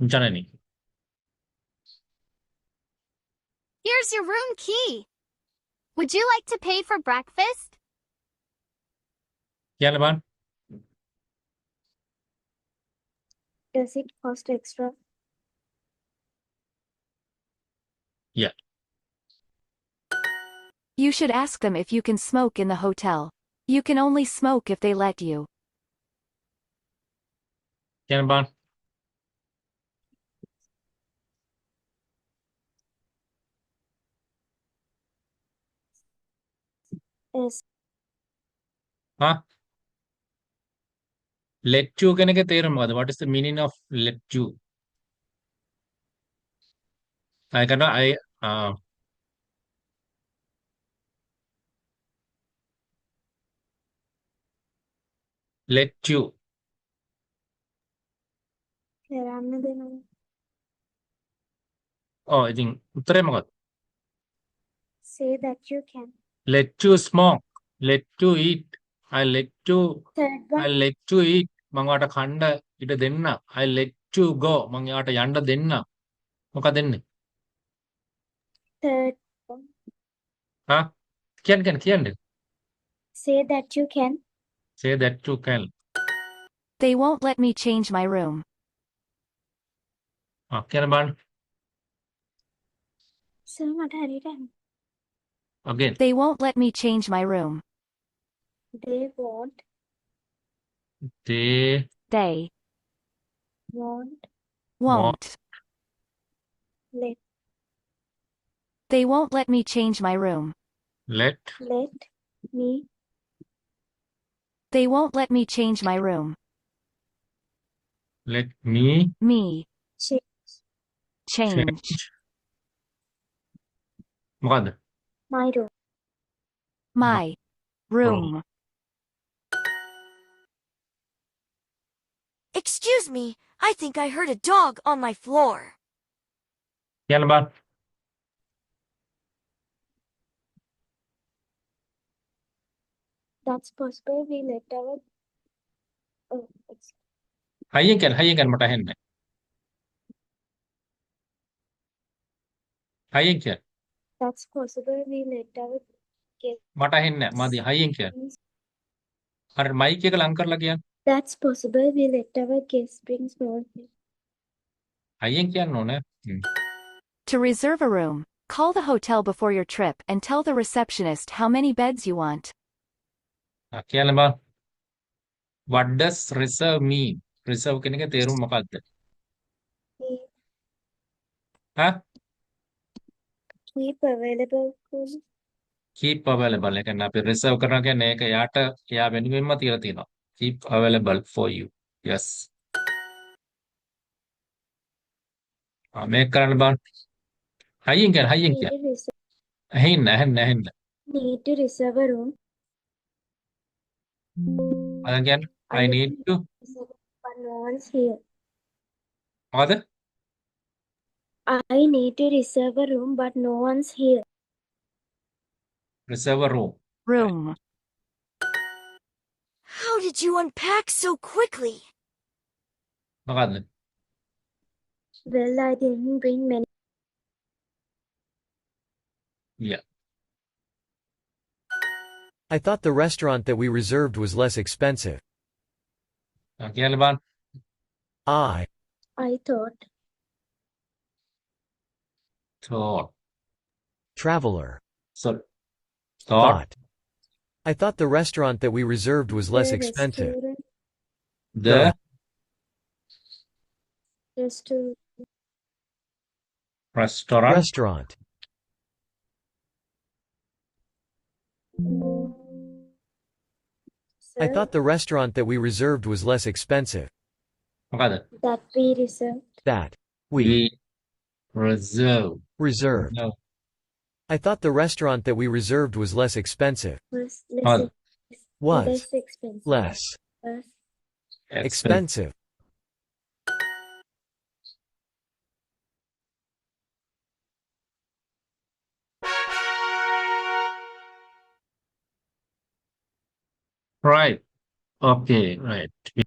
Janani. Here's your room key. Would you like to pay for breakfast? කියන්න බලන්න. Does it cost extra? Yeah. You should ask them if you can smoke in the hotel. You can only smoke if they let you. කියන්න බලන්න. Yes. හා? Let you කියන එකේ තේරුම මොකද්ද? What is the meaning of let you? I cannot let you. කරන්න දෙනවා. ඉතින් උත්තරේ මොකක්ද? Say that you can. Let you smoke. Let you eat. I let you Third I one. let you eat. මම ඔයාට කන්න ඉඩ දෙන්න. I let you go. මම ඔයාට යන්න දෙන්න. මොකක්ද දෙන්නේ? Third one. හා? කියන්න. Say that you can. Say that you can. They won't let me change my room. කියන්න බලන්න. Sir, මට හරියට අහන්න. Again. They won't let me change my room. They won't They They won't won't. let They won't let me change my room. let me They won't let me change my room. me Me change change මොකද්ද? my room. my room. Excuse me, I think I heard a dog on my floor. කියන්න බලන්න. That's possible. We let our හයියෙන් කියන්න මට ඇහෙන්නේ. හයියෙන් කියන්න. That's possible. We let our guests. මට ඇහෙන්නේ නැහැ. මදි හයියෙන් කියන්න. අර මයික් එක ලං කරලා කියන්න. That's possible. We let our guests bring small things. හයියෙන් කියන්න ඕනේ. To reserve a room, call the hotel before your trip and tell the receptionist how many beds you want. කියන්න බලන්න. What does reserve mean? reserve කියන එකේ තේරුම මොකක්ද? හා? Keep available. keep available. ඒ කියන්නේ අපි reserve කරනවා කියන්නේ ඒක එයා වෙනුවෙන්ම තියලා තියෙනවා. keep available for you. Yes. මේක කරන්න බලන්න. හයියෙන් කියන්න. ඇහෙන්න. Need to reserve a room. Again, I need to. But no one's here. මොකද? I need to reserve a room, but no one's here. reserve a room. Room. How did you unpack so quickly? මොකද්ද? Well, I didn't bring many. Yeah. I thought the restaurant that we reserved was less expensive. කියන්න බලන්න. I thought. thought. Traveler. So thought. Thought. I thought the restaurant that we reserved was less The expensive. the restaurant. Restaurant. I thought the restaurant that we reserved was less expensive. මොකද්ද? That we reserved. That we reserve. reserved. No. I thought the restaurant that we reserved was less expensive. Was Was. less expensive. Less Was expensive. Right. Okay. Right.